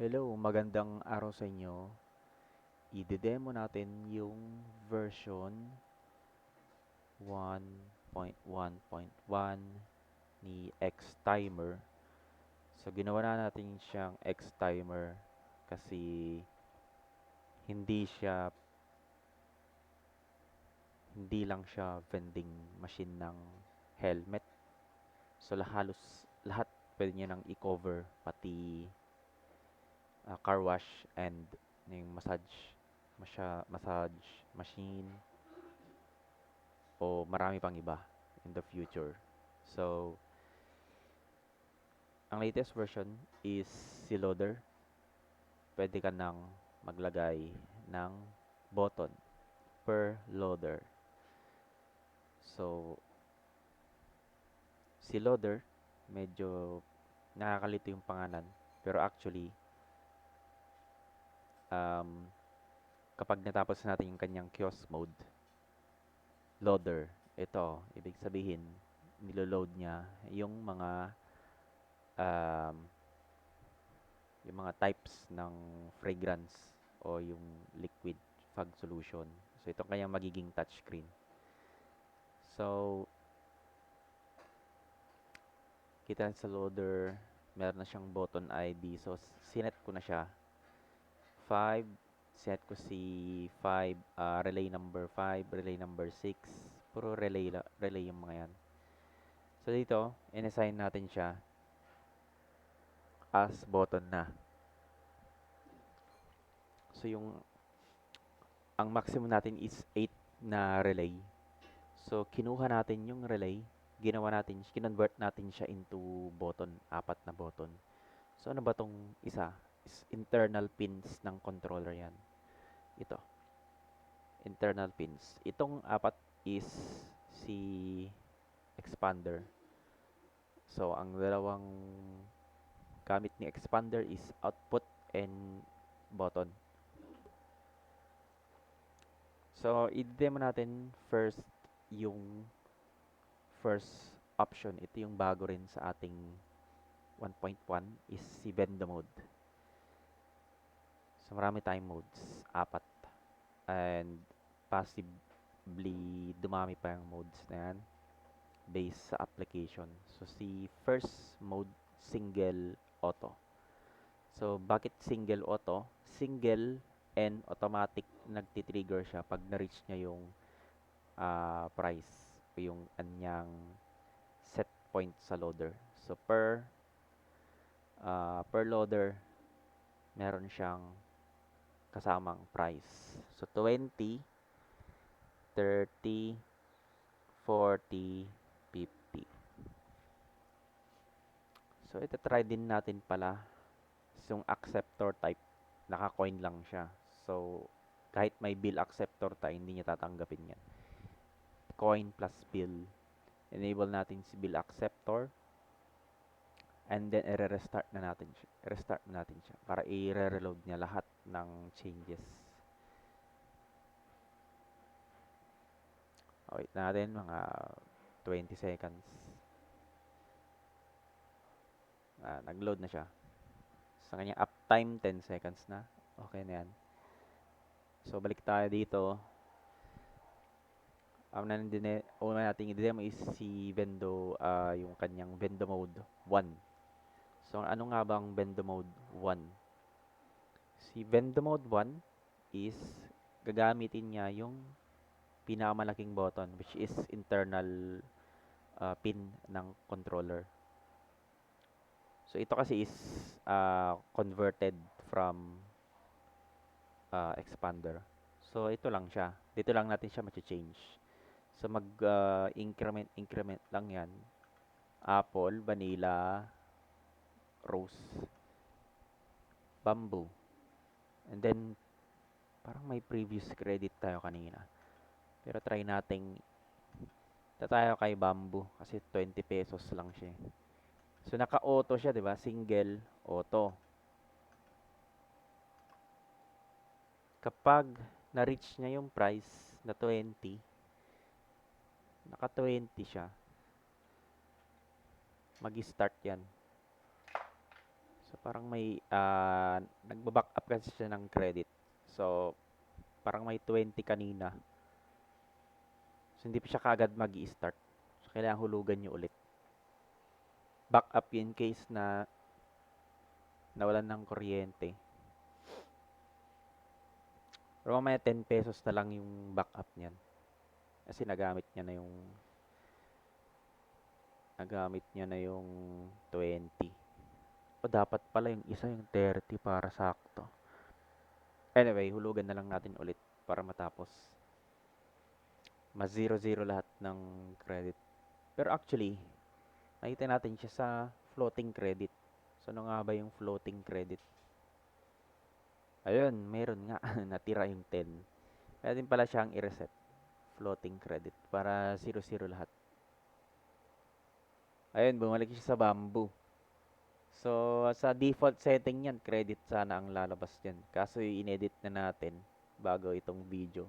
Hello, magandang araw sa inyo. I-demo natin yung version 1.1.1 ni Xtimer. So, ginawa na natin siyang Xtimer kasi hindi siya, hindi lang siya vending machine ng helmet. So, halos lahat pwede niya nang i-cover, pati car wash and yung massage machine, o marami pang iba in the future. So, ang latest version is si loader. Pwede ka nang maglagay ng button per loader. So, si loader, medyo nakakalito yung pangalan. Pero actually, um, kapag natapos natin yung kanyang kiosk mode, loader, ito, ibig sabihin, niloload niya um, yung mga types ng fragrance o yung liquid fog solution. So, ito kaya magiging touchscreen. So, kita sa loader, meron na siyang button ID. So, sinet ko na siya. 5, set ko si 5, relay number 5, relay number 6. Puro relay yung mga yan. So, dito, in-assign natin siya as button na. So, ang maximum natin is 8 na relay. So, kinuha natin yung relay, kinonvert natin siya into button, 4 na button. So, ano ba tong isa? Is internal pins ng controller yan. Ito, internal pins. Itong 4 is si expander. So, ang dalawang gamit ni expander is output and button. So, i-demo natin first yung first option. Ito yung bago rin sa ating 1.1 is si Bendo mode. So, marami tayong modes, 4. And possibly dumami pa yung modes na yan based sa application. So, si first mode, single auto. So, bakit single auto? Single and automatic nagtitrigger siya pag na-reach niya yung price o yung anyang set point sa loader. So, per loader, meron siyang kasamang price. So, 20, 30, 40, 50. So, ito try din natin pala. Yung acceptor type, naka-coin lang siya. So, kahit may bill acceptor tayo, hindi niya tatanggapin yan. Coin plus bill. Enable natin si bill acceptor. And then, i-restart na natin siya. Restart na natin siya para i-reload niya lahat ng changes. Wait natin, mga 20 seconds. Nag-load na siya. Sa kanyang uptime, 10 seconds na. Okay na yan. So, balik tayo dito. Una natin i-demo is si Vendo, yung kanyang Vendo Mode 1. So, ano nga bang Vendo Mode 1? Si Vendo Mode 1 is gagamitin niya yung pinakamalaking button, which is internal pin ng controller. So, ito kasi is converted from expander. So, ito lang siya. Dito lang natin siya change. So, increment lang yan. Apple, vanilla, rose, bamboo. And then, parang may previous credit tayo kanina. Pero try nating, tayo kay bamboo kasi 20 pesos lang siya. So, naka-auto siya, di ba? Single, auto. Kapag na-reach niya yung price na 20, naka-20 siya, mag-start yan. So, parang may, nagba-back up kasi siya ng credit. So, parang may 20 kanina. So, hindi pa siya kaagad mag-i-start. So, kailangan hulugan nyo ulit. Back up in case na nawalan ng kuryente. Pero mamaya 10 pesos na lang yung back up niyan. Kasi nagamit niya na yung 20. O dapat pala yung isa yung 30 para sakto. Anyway, hulugan na lang natin ulit para matapos. Mas 0-0 lahat ng credit. Pero actually, nakita natin siya sa floating credit. So, ano nga ba yung floating credit? Ayun, meron nga. Natira yung 10. Kaya din pala siyang i-reset. Floating credit. Para 0-0 lahat. Ayun, bumalik siya sa bamboo. So, sa default setting yan, credit sana ang lalabas dyan. Kaso, inedit na natin bago itong video.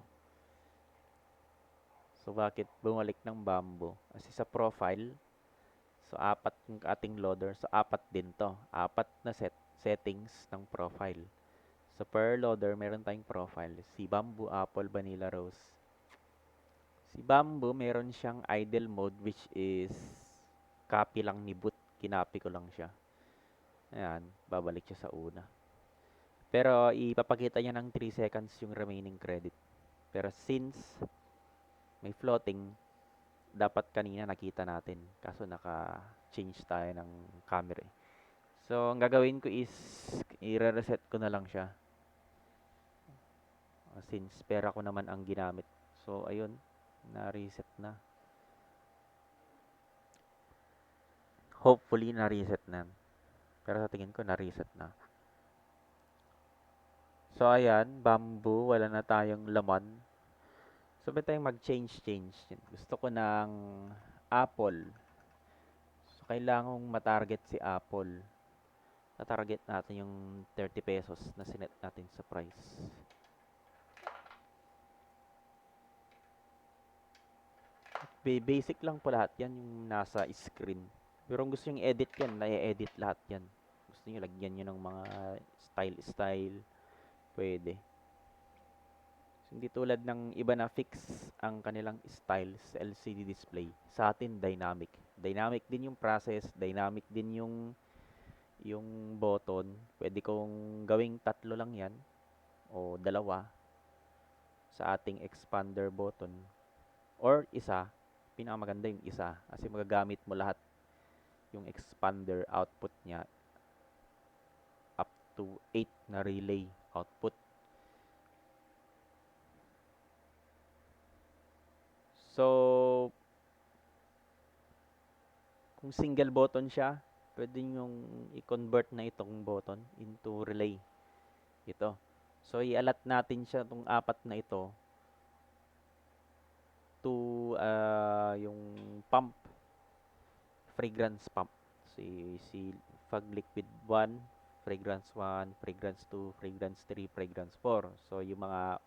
So, bakit bumalik ng bamboo? Kasi sa profile, so, 4 yung ating loader. So, 4 din to. 4 na settings ng profile. So, per loader, meron tayong profile. Si Bamboo, Apple, Vanilla, Rose. Si Bamboo, meron siyang idle mode which is copy lang ni boot. Kinopy ko lang siya. Ayan, babalik siya sa una. Pero, ipapakita niya ng 3 seconds yung remaining credit. Pero since may floating, dapat kanina nakita natin. Kaso naka-change tayo ng camera. So, ang gagawin ko is, i-reset ko na lang siya. Since pera ko naman ang ginamit. So, ayun, na-reset na. Hopefully, na-reset na. Pero sa tingin ko, na-reset na. So, ayan, bamboo, wala na tayong laman. So, ba't tayong mag-change? Gusto ko ng apple. So, kailangan matarget si apple. Na-target natin yung 30 pesos na sinet natin sa price. Basic lang po lahat yan yung nasa screen. Pero kung gusto nyo edit yan, na-edit lahat yan. Gusto nyo lagyan nyo ng mga style, pwede. So, hindi tulad ng iba na fix ang kanilang style sa LCD display. Sa atin, dynamic. Dynamic din yung process, dynamic din yung button. Pwede kong gawing 3 lang yan o 2 sa ating expander button. Or isa, pinakamaganda yung isa kasi magagamit mo lahat yung expander output niya up to 8 na relay output. So, kung single button siya, pwede yung i-convert na itong button into relay. Ito. So, i-allot natin siya itong 4 na ito to yung pump, fragrance pump. Si Fog Liquid 1, fragrance 1, fragrance 2, fragrance 3, fragrance 4. So, yung mga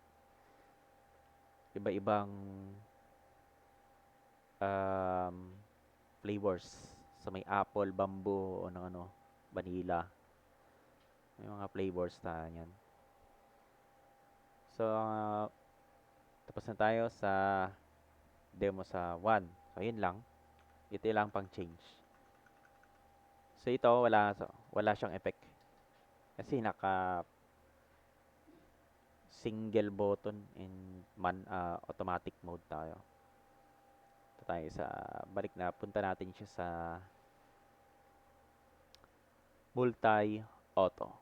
iba-ibang flavors. So, may apple, bamboo, o ng vanilla. May mga flavors na yan. So, tapos na tayo sa demo sa 1. So, yun lang. Ito lang pang change. So, ito, wala siyang effect. Kasi single button in automatic mode tayo. Ito tayo balik na, punta natin siya sa multi-auto.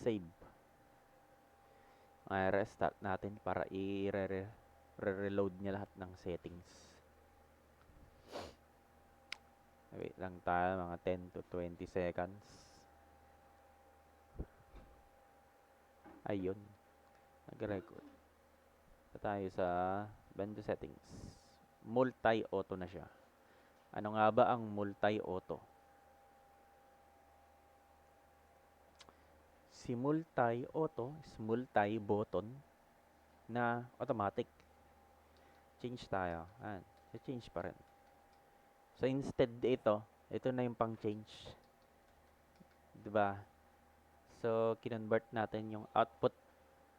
Save. Restart natin para i-reload niya lahat ng settings. Wait lang tayo, mga 10 to 20 seconds. Ayun. Nag-record. Ito tayo sa banda settings. Multi-auto na siya. Ano nga ba ang multi-auto? Si multi-auto is multi-button na automatic. Change tayo. Change pa rin. So, instead ito na yung pang-change. 'Di ba? So, kinonvert natin yung output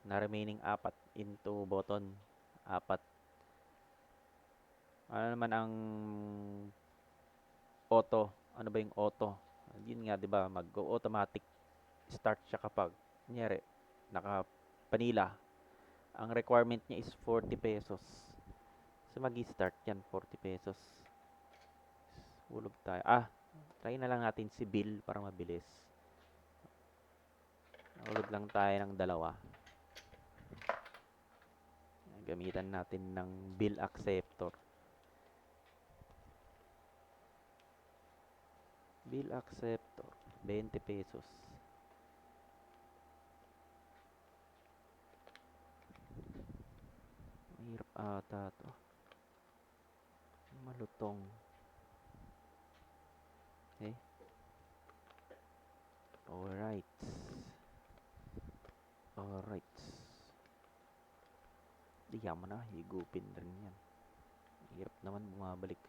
na remaining apat into button. Apat. Ano naman ang auto? Ano ba yung auto? Yun nga, 'di ba? Mag-automatic start siya kapag kunyari naka Vanilla. Ang requirement niya is 40 pesos. So, mag-start yan, 40 pesos. Hulog tayo. Try na lang natin si Bill para mabilis. Hulog lang tayo ng dalawa. Gamitan natin ng bill acceptor. Bill acceptor, 20 pesos. Mahirap ata to. Malutong. Okay. Alright. Alright. Diyan mo na, higupin rin yan. Hirap naman bumabalik.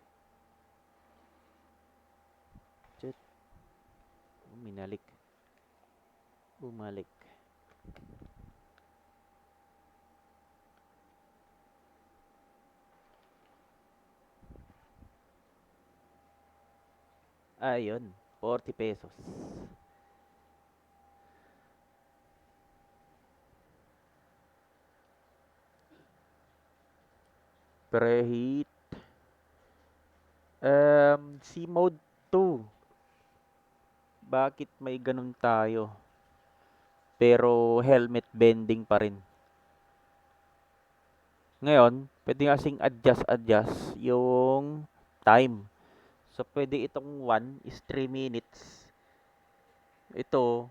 Chet. Minalik. Bumalik. Ayun, 40 pesos. Preheat. Si mode 2. Bakit may ganun tayo? Pero helmet bending pa rin. Ngayon, pwede kasing adjust yung time. So, pwede itong 1 is 3 minutes. Ito,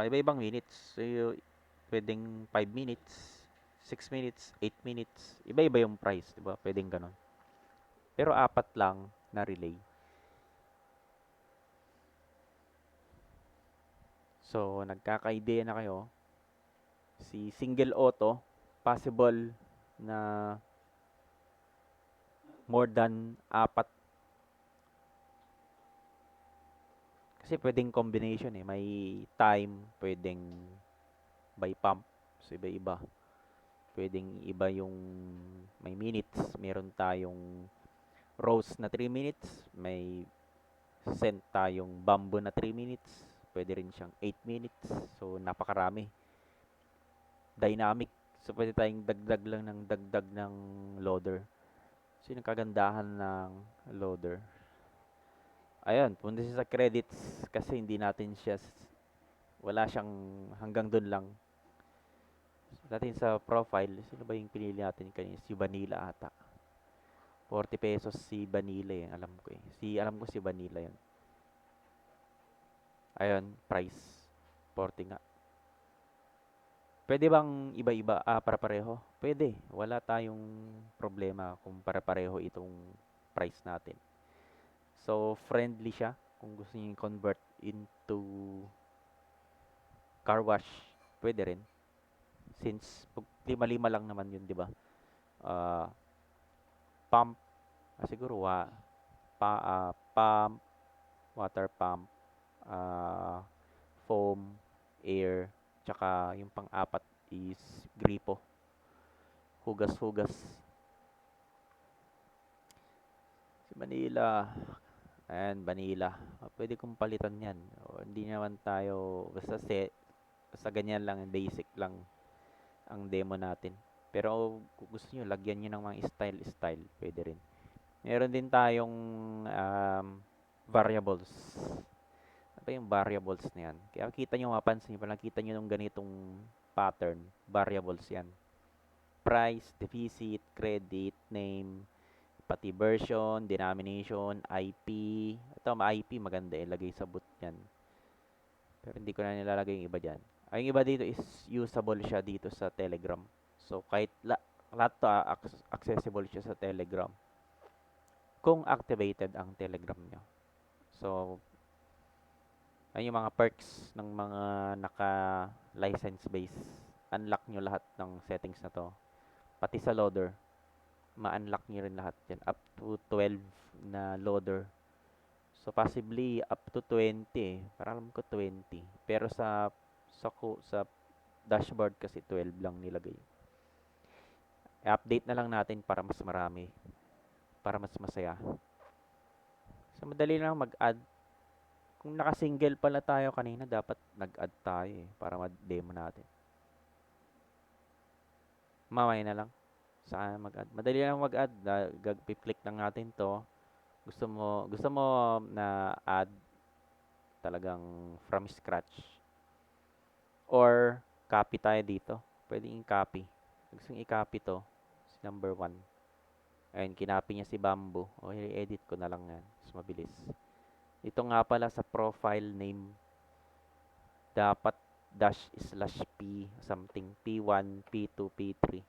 iba-ibang minutes. So, pwedeng 5 minutes, 6 minutes, 8 minutes. Iba-iba yung price, di ba? Pwedeng ganun. Pero apat lang na relay. So, nagkaka-idea na kayo. Si single auto, possible na more than apat. Kasi pwedeng combination eh. May time, pwedeng by pump. So, iba-iba. Pwedeng iba yung may minutes. Meron tayong rose na 3 minutes. May scent tayong bamboo na 3 minutes. Pwede rin siyang 8 minutes. So, napakarami. Dynamic. So, pwede tayong dagdag lang ng dagdag ng loader. So, yung kagandahan ng loader. Ayun, punta siya sa credits kasi hindi natin siya, wala siyang hanggang dun lang. Natin sa profile, sino ba yung pinili natin kanina? Si Vanilla ata. 40 pesos si Vanilla eh, alam ko eh. Alam ko si Vanilla yun. Ayun, price. 40 nga. Pwede bang iba-iba? Para pareho? Pwede. Wala tayong problema kung para pareho itong price natin. So, friendly siya kung gusto niyo i-convert into car wash. Pwede rin. Since lima-lima lang naman yun, di ba? Ah, pump, siguro pump, water pump, ah, foam, air, tsaka yung pang-apat is gripo. Hugas-hugas. Si Manila. Ayan, vanilla. Pwede kong palitan yan. Hindi naman tayo, basta ganyan lang, basic lang ang demo natin. Pero kung gusto nyo, lagyan nyo ng mga style, pwede rin. Meron din tayong variables. Ano ba yung variables na yan? Kaya kita nyo, mapansin nyo, pag nakita nyo ng ganitong pattern, variables yan. Price, deficit, credit, name, pati version, denomination, IP. Ito, IP maganda ilagay sa boot yan. Pero hindi ko na nilalagay yung iba dyan. Ang iba dito is usable siya dito sa Telegram. So, kahit lahat to accessible siya sa Telegram. Kung activated ang Telegram nyo. So, ayun yung mga perks ng mga naka-license base. Unlock nyo lahat ng settings na to. Pati sa loader, ma-unlock nyo rin lahat yan. Up to 12 na loader. So possibly up to 20 eh. Parang alam ko 20. Pero sa dashboard kasi 12 lang nilagay. I-update na lang natin para mas marami, para mas masaya. So madali lang mag-add. Kung naka-single pala tayo kanina, dapat nag-add tayo eh, para ma-demo natin. Mamaya na lang. Saka mag-add. Madali lang mag-add. Click lang natin to. Gusto mo na add talagang from scratch. Or copy tayo dito. Pwedeng i-copy. Gusto i-copy to. Si number 1. Ayun, kinopy niya si Bamboo. O, i-edit ko na lang yan. Mas mabilis. Ito nga pala sa profile name. Dapat --p something. P1, P2, P3.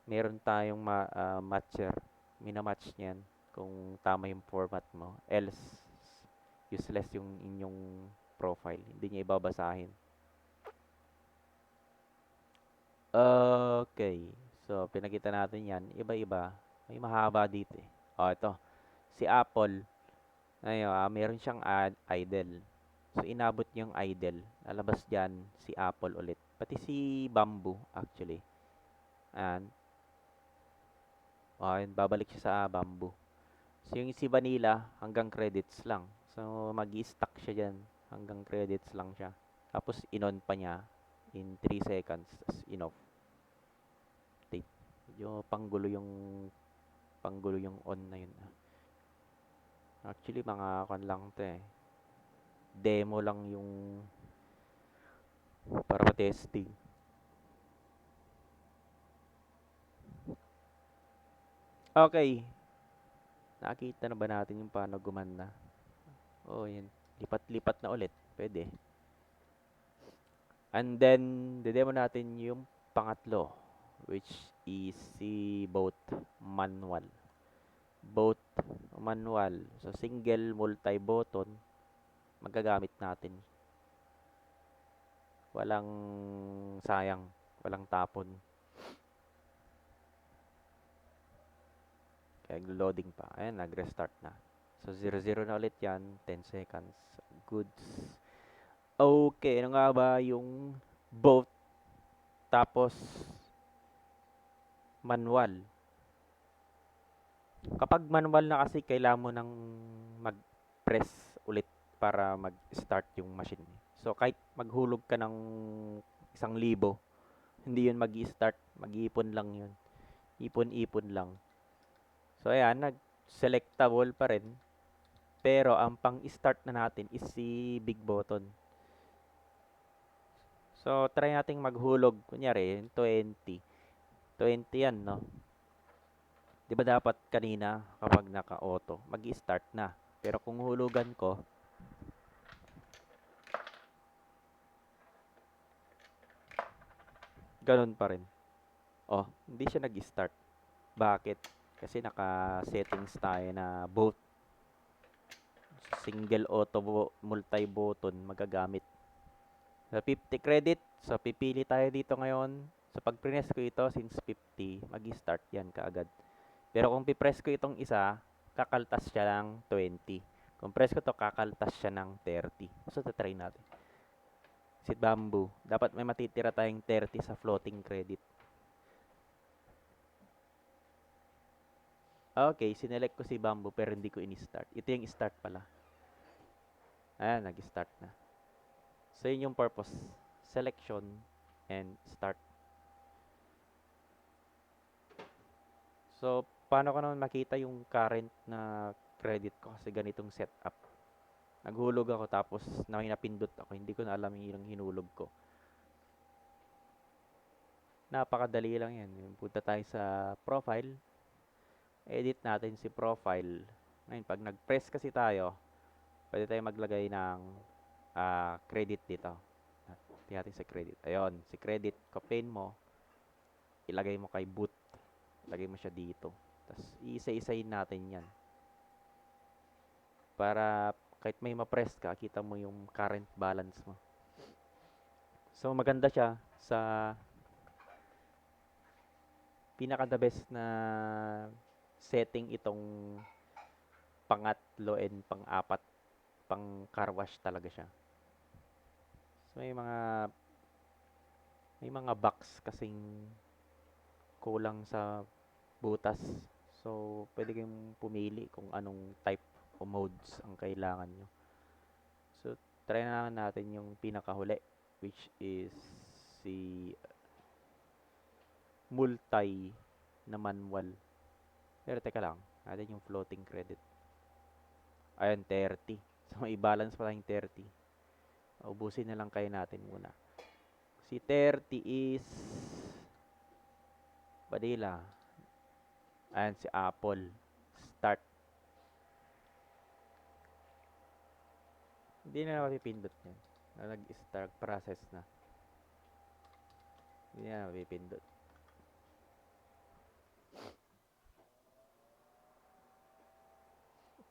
Meron tayong matcher. Minamatch niyan kung tama yung format mo. Else, useless yung inyong profile. Hindi niya ibabasahin. Okay. So, pinakita natin yan. Iba-iba. May mahaba dito eh. O, ito. Si Apple. Ayun, meron siyang idle. So, inabot niya yung idle. Lalabas dyan si Apple ulit. Pati si Bamboo, actually. Ayan. O, yun, babalik siya sa Bamboo. So, yung si Vanilla, hanggang credits lang. So, mag-i-stack siya dyan. Hanggang credits lang siya. Tapos, in-on pa niya in 3 seconds. Tapos, in-off. Medyo panggulo yung on na yun. Actually, mga kan lang to eh. Demo lang yung para ma-testing. Okay. Nakita na ba natin yung paano gumanda? Oh, yun. Lipat-lipat na ulit. Pwede. And then, demo natin yung pangatlo, which is si both manual. Both manual. So, single multi-button, magagamit natin. Walang sayang. Walang tapon. Kaya loading pa. Ayan, nag-restart na. So, 0-0 na ulit yan. 10 seconds. Goods. Okay, ano nga ba yung both tapos manual? Kapag manual na kasi, kailangan mo nang mag-press ulit para mag-start yung machine. So, kahit maghulog ka ng 1,000, hindi yun mag-i-start. Mag-iipon lang yun. Ipon-ipon lang. So, ayan, nag-selectable pa rin. Pero, ang pang-start na natin is si big button. So, try nating maghulog. Kunyari, 20. 20 yan, no? Di ba dapat kanina, kapag naka-auto, mag-start na. Pero kung hulugan ko, ganun pa rin. Oh, hindi siya nag-start. Bakit? Kasi naka-settings tayo na both single auto multi-button magagamit. Sa 50 credit, so pipili tayo dito ngayon. So pag press ko ito, since 50, mag-start yan kaagad. Pero kung pipress ko itong isa, kakaltas siya ng 20. Kung press ko to, kakaltas siya ng 30. So try natin. Si Bamboo, dapat may matitira tayong 30 sa floating credit. Okay, sinelect ko si Bamboo pero hindi ko ini-start. Ito yung start pala. Ayan, nag-start na. So, yun yung purpose. Selection and start. So, paano ko naman makita yung current na credit ko kasi ganitong setup. Naghulog ako tapos napindot ako. Hindi ko na alam yung hinulog ko. Napakadali lang yan. Punta tayo sa profile. Edit natin si profile. Ngayon, pag nag-press kasi tayo, pwede tayo maglagay ng credit dito. Tingnan natin sa credit. Ayun, si credit, copyin mo. Ilagay mo kay boot. Ilagay mo siya dito. Tapos, iisa-isayin natin yan. Para kahit may ma-press ka, kita mo yung current balance mo. So, maganda siya sa pinaka-the best na setting itong pangatlo and pang-apat pang car wash talaga siya. So may mga box kasing kulang sa butas. So pwede kayong pumili kung anong type o modes ang kailangan nyo. So try na natin yung pinakahuli, which is si multi na manual. Pero teka lang, natin yung floating credit. Ayun, 30. So may balance pa tayong 30. Ubusin na lang kayo natin muna. Si 30 is Badila. Ayan si Apple. Start. Hindi na mapipindot yan. Nag-start process na. Hindi na mapipindot.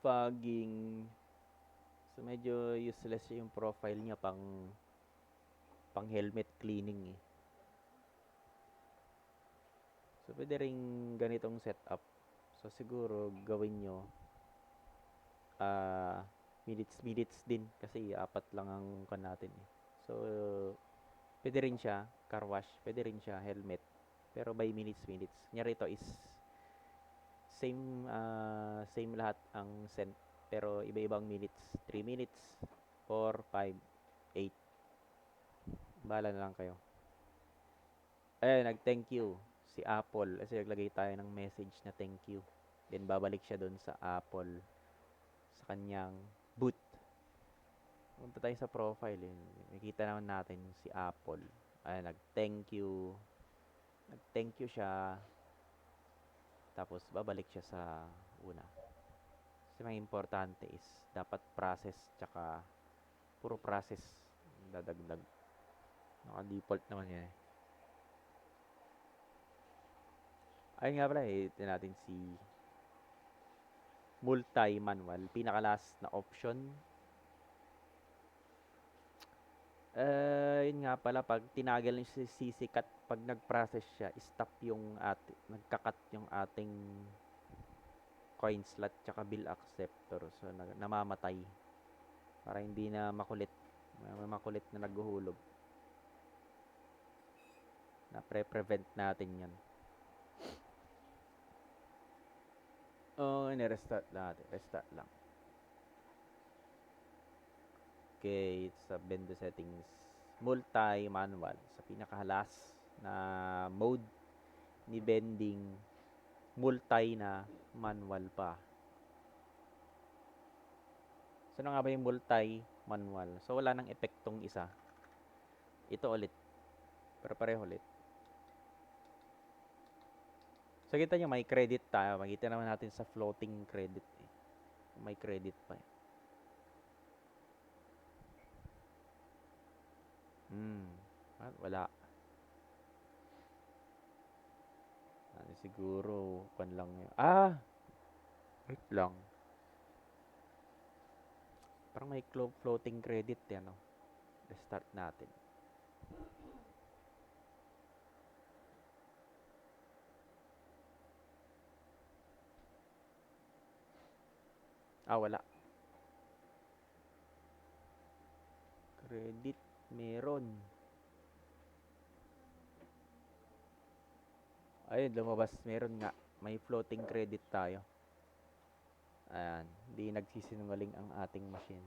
Fogging. So medyo useless yung profile niya pang helmet cleaning eh. So pwede ring ganitong setup. So siguro gawin nyo minutes din kasi apat lang ang kan natin eh. So pwede rin siya car wash, pwede rin siya helmet. Pero by minutes. Kunyari ito is same lahat ang sent pero iba-ibang minutes. 3 minutes, 4, 5, 8. Bahala na lang kayo. Nag-thank you si Apple kasi naglagay tayo ng message na thank you. Then babalik siya doon sa Apple sa kanyang boot. Punta tayo sa profile eh. Makikita naman natin si Apple. Nag-thank you. Nag-thank you siya. Tapos babalik siya sa una. Kasi mga importante is dapat process tsaka puro process dadagdag. Naka-default naman yan eh. Ayun nga pala eh, ito natin si multi-manual. Pinaka-last na option. Yun nga pala, pag tinagal yung sisikat, pag nag-process siya, stop yung nagkakat yung ating coin slot tsaka bill acceptor. So, namamatay. Para hindi na makulit. May makulit na naghuhulog. Na prevent natin yan. Ni-restart natin. Restart lang. Okay, sa vendor settings. Multi-manual. Sa pinakahalas na mode ni vending, multi na manual pa. So, ano nga ba yung multi-manual? So, wala nang epektong isa. Ito ulit. Pero pareho ulit. So, kita nyo, may credit tayo. Makita naman natin sa floating credit. May credit pa. Wala. Siguro, pan lang yun. Wait lang. Parang may floating credit yan, no? Restart natin. Wala. Credit, meron. Ayun, lumabas. Meron nga. May floating credit tayo. Ayan. Di nagsisinungaling ang ating machine.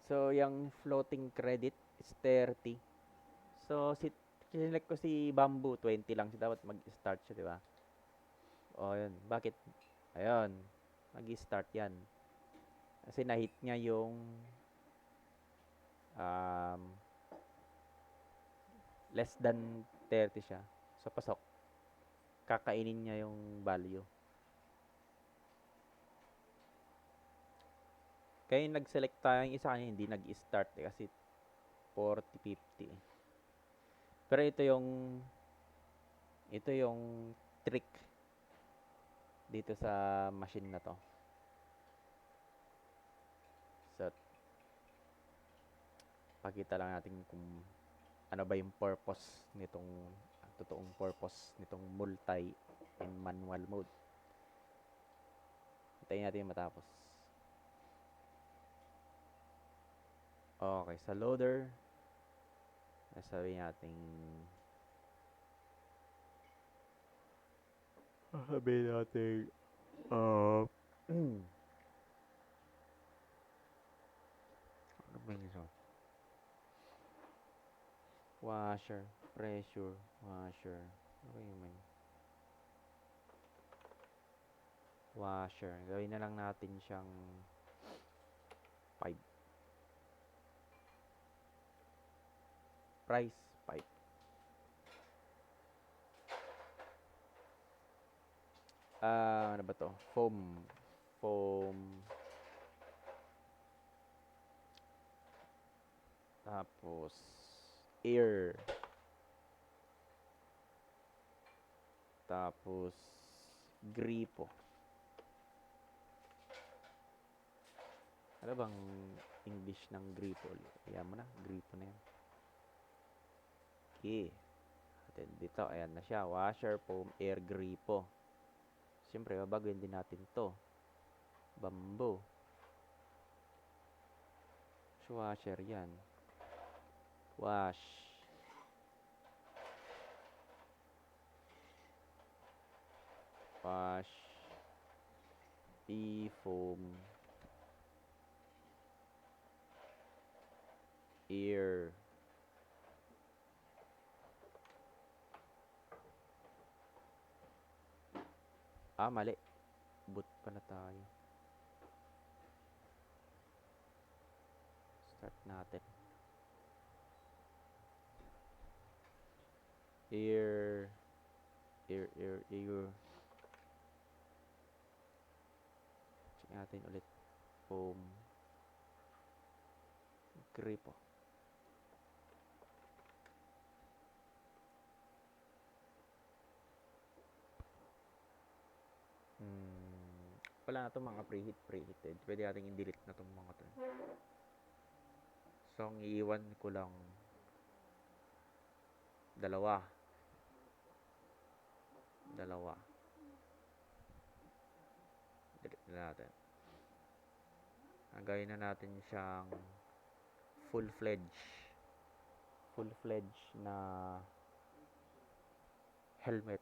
So, yung floating credit is 30. So, sinelect ko si Bamboo, 20 lang siya. Dapat mag-start siya, di ba? Yun. Bakit? Ayun. Mag-start yan. Kasi na-hit niya yung less than 30 siya. So, pasok. Kakainin niya yung value. Kaya yung nag-select tayo yung isa kanya, hindi nag-start kasi 40, 50. Pero ito yung trick dito sa machine na to. So, pakita lang natin kung ano ba yung purpose nitong totoong purpose nitong multi and manual mode. Hintayin natin matapos. Okay, sa loader, sasabihin natin, uh, ano ba yung isa? Washer, pressure, washer. Ano ba yun? Washer. Gawin na lang natin siyang 5. Price, 5. Ano ba to? Foam. Foam. Tapos, air. Tapos, gripo. Ano bang English ng gripo? Ayan mo na, gripo na yan. Okay. At dito, ayan na siya. Washer, foam, air, gripo. Siyempre, babaguhin din natin to. Bamboo. So, washer yan. Wash. Wash. E-foam. Air. Mali. Boot pala tayo. Start natin. Air. Air. Check natin ulit. Foam. Gripo. Wala na itong mga preheated. Pwede natin i-delete na itong mga to. So, ang iiwan ko lang dalawa. Delete na natin. Gawin na natin siyang full-fledged na helmet.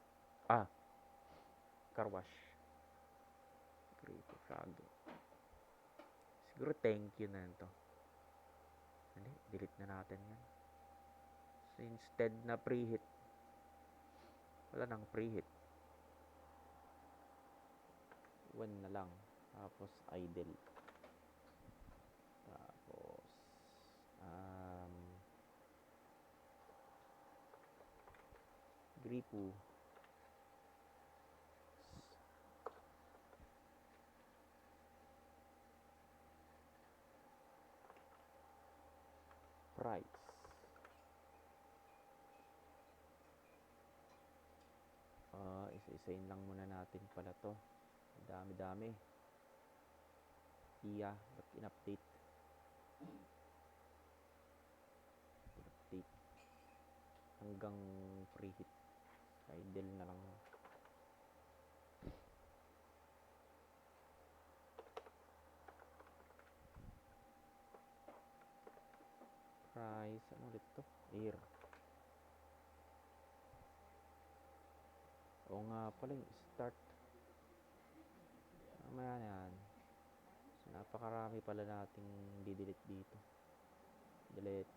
Car wash. Gripo frog. Siguro thank you na ito. Hindi, delete na natin yan. So, instead na preheat, wala nang preheat. 1 na lang. Tapos, idle. Tapos, gripo. Price. Isa-isayin lang muna natin pala to. Dami-dami. Ba't in-update? Hanggang preheat. Idle na lang. Price. Ano ulit to? Air. O nga pala yung start. Mamaya na yan. So, napakarami pala nating didelete dito. Delete.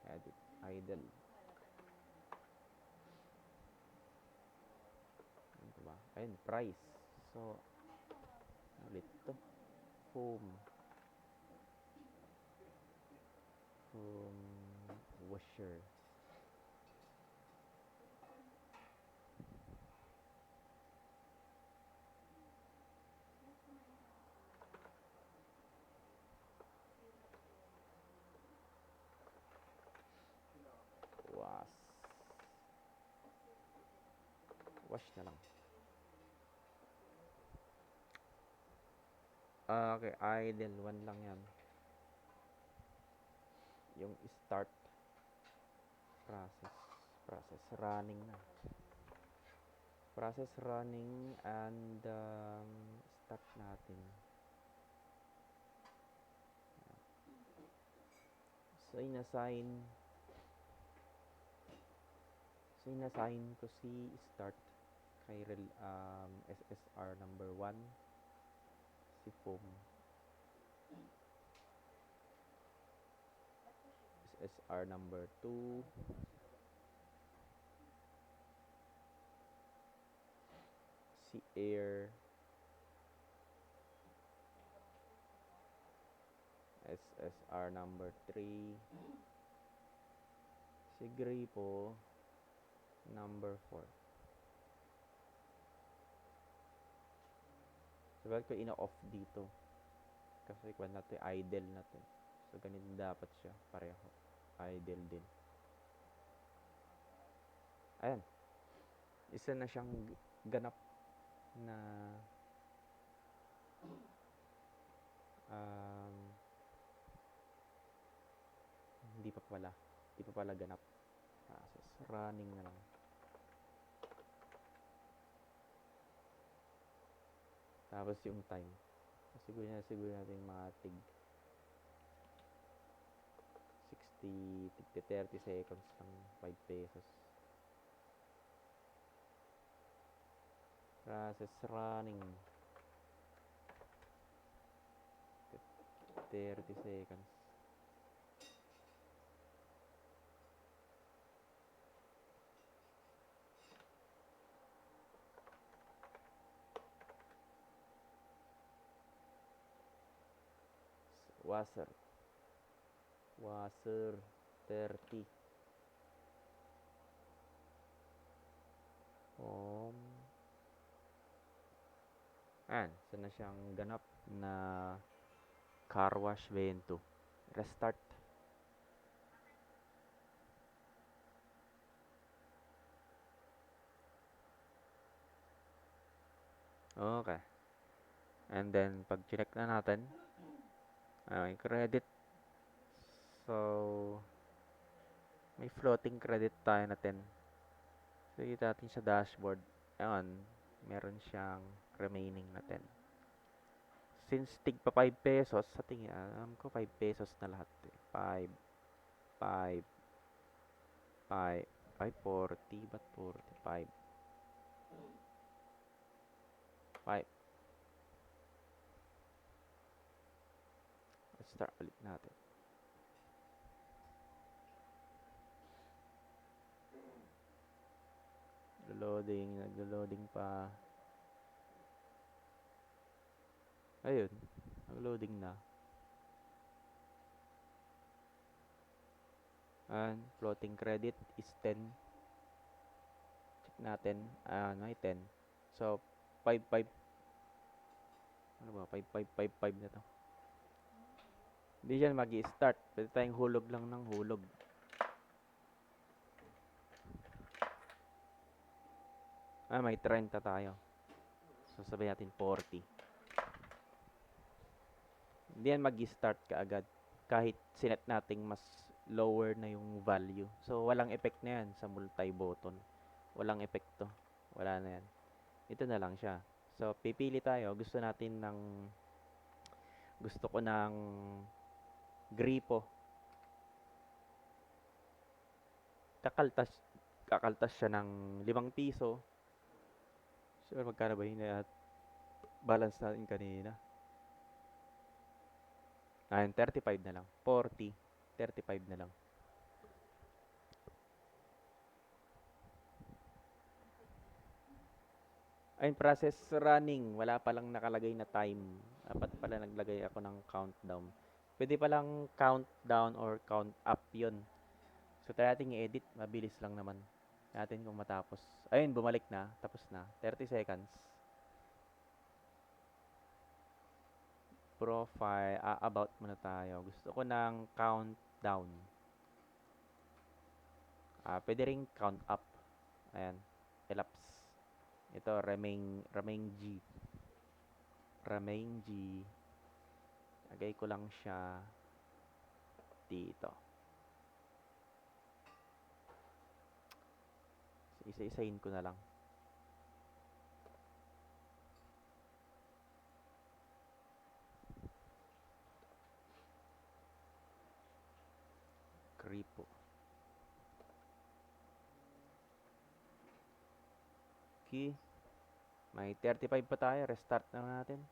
Edit. Idle. Ano ba? Ayun, price. So, ulit to. Foam. Washer. Wash na lang. Okay, idle. 1 lang yan. Yung start process running na. Process running and start natin. So inassign ko si start kay SSR number 1, si foam SSR number 2, si air SSR number 3, si gripo number 4. So, bakit ko ina-off dito? Kasi kung natin, idle natin. So, ganito dapat siya. Pareho. Idle din. Ayan. Isa na siyang ganap na hindi pa pala ganap. Process running na lang. Tapos yung time. Siguro natin mga tig 30 seconds lang, 5 pesos. Process running. 30 seconds. Washer 30. Ayan, isa na siyang ganap na car wash vento. Restart. Okay. And then, pag check na natin, may credit. So, may floating credit tayo na 10. So, kita natin sa dashboard. Ayan, meron siyang remaining na 10. Since tig pa 5 pesos, sa tingin, alam ko 5 pesos na lahat. 5, 5, 5, 40, ba't 45? 5. Let's start ulit natin. Naglo-loading pa. Ayun, nag-loading na. And floating credit is 10. Check natin. May 10. So, 5. Ano ba? 5 na to. Hindi yan mag-i-start. Pwede tayong hulog lang ng hulog. May 30 tayo. So, sabihin natin 40. Hindi yan mag-i-start kaagad. Kahit sinet nating mas lower na yung value. So, walang effect na yan sa multi-button. Walang epekto. Wala na yan. Ito na lang siya. So, pipili tayo. Gusto ko ng gripo. Kakaltas siya ng 5 piso. Sure, magkano ba yun at balance natin kanina? 35 na lang. 40, 35 na lang. Ayun, process running. Wala palang nakalagay na time. Dapat pala naglagay ako ng countdown. Pwede palang countdown or count up yun. So, try natin i-edit. Mabilis lang naman. Natin kung matapos. Ayun, bumalik na. Tapos na. 30 seconds. Profile. About muna tayo. Gusto ko ng countdown. Pwede ring count up. Ayan. Elapse. Ito, remain G. Remain G. Lagay ko lang siya dito. Isa-isahin ko na lang. Okay. May 35 pa tayo. Restart na natin.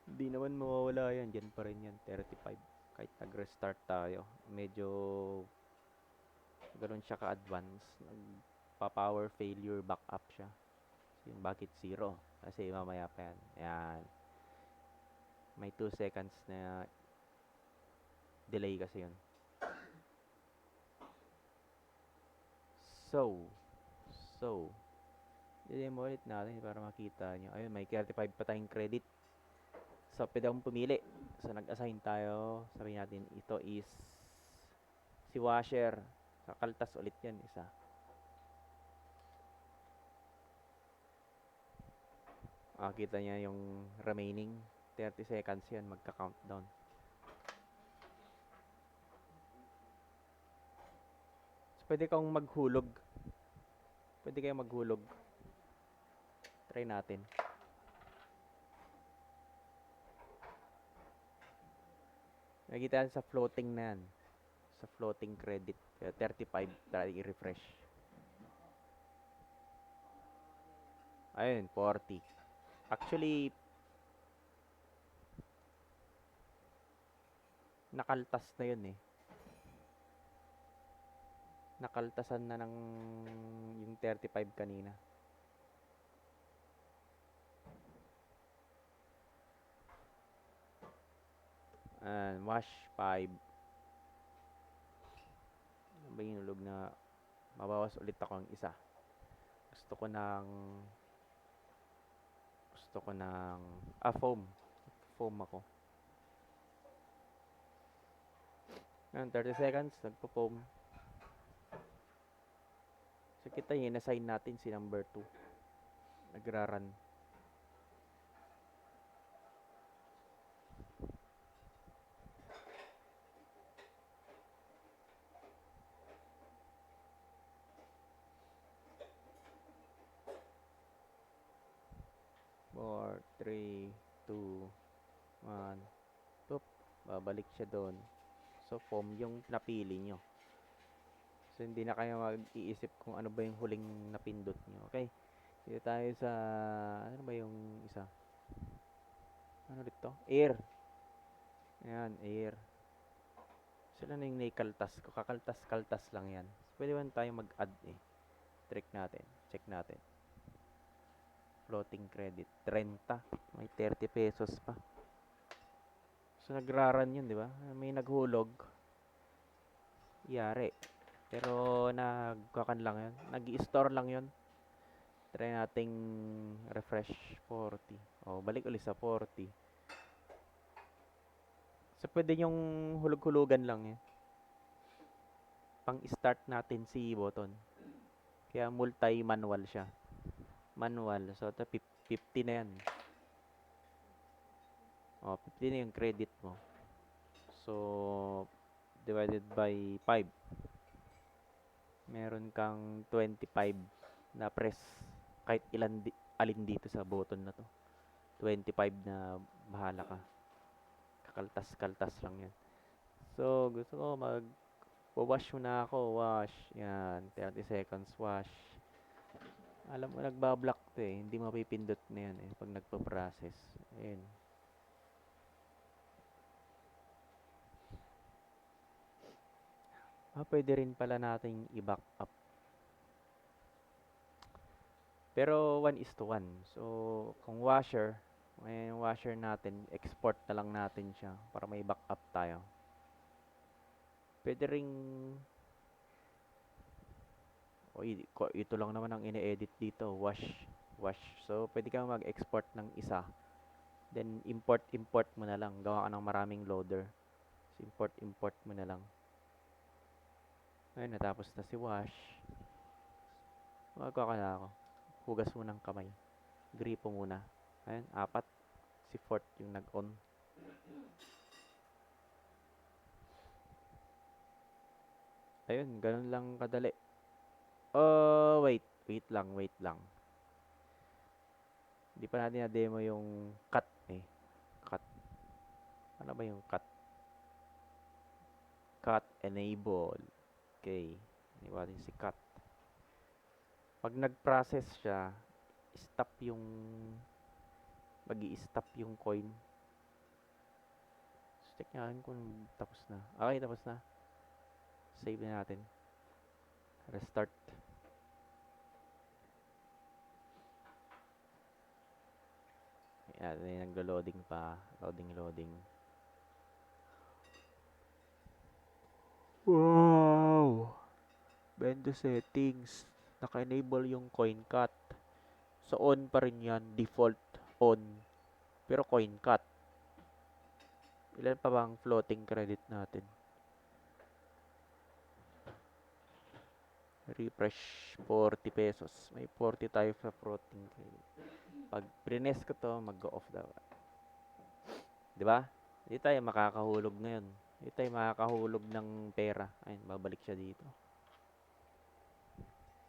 Hindi naman mawawala yan. Diyan pa rin yan. 35. Kahit nag-restart tayo. Medyo ganun siya ka-advance. Nagpa-power failure backup siya. Yung bakit 0? Kasi mamaya pa yan. Ayan. May 2 seconds na delay kasi yun. So, demo ulit natin para makita nyo. Ayun, may 35 pa tayong credit. So, pwede akong pumili. So, nag-assign tayo. Sabihin natin, ito is si Washer. Kakaltas ulit yan, isa. Makikita niya yung remaining 30 seconds yan, magka-countdown. So, pwede kang maghulog. Pwede kayong maghulog. Try natin. Nakikita sa floating na yan. Sa floating credit. Kaya 35, try i-refresh. Ayun, 40. Actually, nakaltas na yun eh. Nakaltasan na ng yung 35 kanina. And wash 5. Ano ba yung hulog na mabawas ulit ako ng isa. Gusto ko ng foam. Foam ako. Ngayon, 30 seconds, nagpo-foam. So, kita yun, assign natin si number 2. Nagra-run. Four, 3, 2, 1. Oop, babalik siya doon. So, foam yung napili nyo. So, hindi na kayo mag-iisip kung ano ba yung huling napindot nyo. Okay? Dito tayo sa, ano ba yung isa? Ano dito? Air. Ayan, air. Sila na yung naikaltas ko. Kakaltas-kaltas lang yan. So, pwede man tayo mag-add eh. Trick natin. Check natin. Floating credit. 30. May 30 pesos pa. So, nagraran yun, di ba? May naghulog. Yari. Pero, nagkakan lang yun. Nag-i-store lang yun. Try nating refresh 40. O, balik ulit sa 40. So, pwede yung hulog-hulugan lang eh. Pang-start natin si button. Kaya multi-manual siya. Manual. So, ito 50 na yan. O, 50 na yung credit mo. So, divided by 5. Meron kang 25 na press. Kahit alin dito sa button na to. 25 na bahala ka. Kakaltas-kaltas lang yan. So, gusto ko wash muna ako. Wash. Yan. 30 seconds wash. Alam mo, nagbablock to eh. Hindi mapipindot na yan eh. Pag nagpa-process. Ayan. Pwede rin pala nating i-back up. Pero 1:1. So, kung washer, may washer natin, export na lang natin siya para may backup tayo. Pwede ring ito lang naman ang ine-edit dito, wash. So, pwede kang mag-export ng isa. Then, import mo na lang. Gawa ka ng maraming loader. So, import mo na lang. Ayun, natapos na si wash. Magkaka na ako. Hugas mo ng kamay. Gripo muna. Ayun, 4. Si 4 yung nag-on. Ayun, ganun lang kadali. Oh, wait lang. Hindi pa natin na-demo yung cut eh. Cut. Ano ba yung cut? Cut enable. Okay. Enable natin si cut. Pag nag-process siya, stop yung magi-stop yung coin. So, check natin kung tapos na. Okay, tapos na. Save na natin. Restart. Ayan, naglo-loading pa. Loading. Wow! Bendo settings. Naka-enable yung coin cut. So, on pa rin yan. Default on. Pero coin cut. Ilan pa bang floating credit natin? Refresh. 40 pesos. May 40 tayo sa floating credit. Pag prines ko to, mag-go off daw. Diba? Hindi tayo makakahulog ngayon. Hindi tayo makakahulog ng pera. Ayun, babalik siya dito.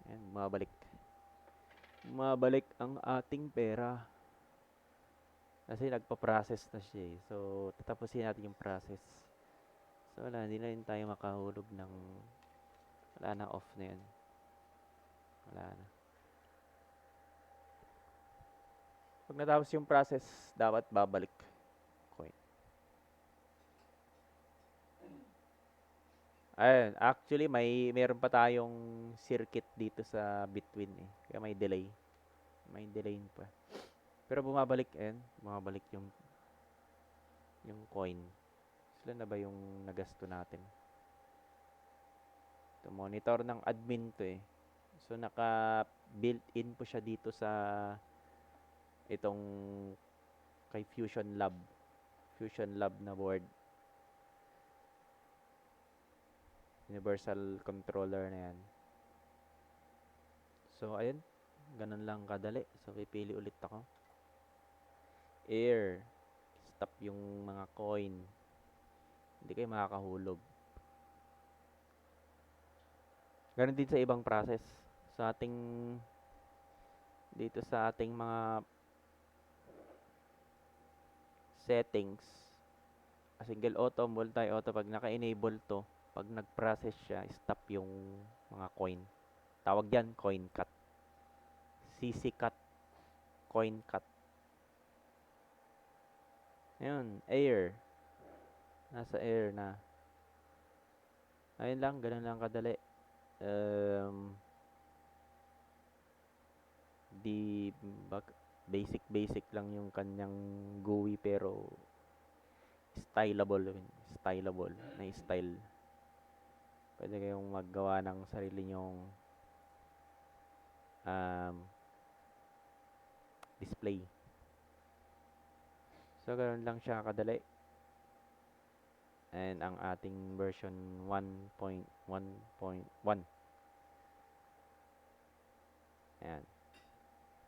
Ayun, mabalik. Mabalik ang ating pera. Kasi nagpa-process na siya eh. So, tatapusin natin yung process. So, wala. Hindi na rin tayo makahulog ng... Wala na, off na yan. Wala na. Pag natapos yung process, dapat babalik coin. Ayun, actually, meron pa tayong circuit dito sa Bitwin eh. Kaya may delay. May delay pa. Pero bumabalik bumabalik yung coin. Sila na ba yung nagasto natin? Ito, monitor ng admin to eh. So, naka-built-in po siya dito sa itong kay Fusion Lab. Fusion Lab na board. Universal controller na yan. So, ayun. Ganun lang kadali. So, pipili ulit ako. Air. Stop yung mga coin. Hindi kayo makakahulog. Ganun din sa ibang process. Sa ating dito sa ating mga settings, single auto, multi auto, pag naka-enable to, pag nag-process siya, stop yung mga coin. Tawag yan coin cut. CC cut, coin cut. Ayun, air. Nasa air na. Ayun lang, ganun lang kadali. Di basic lang yung kanyang GUI pero stylable na style. Pwede kayong maggawa ng sarili nyong display. So, ganoon lang siya kadali. And ang ating version 1.1.1. Ayan.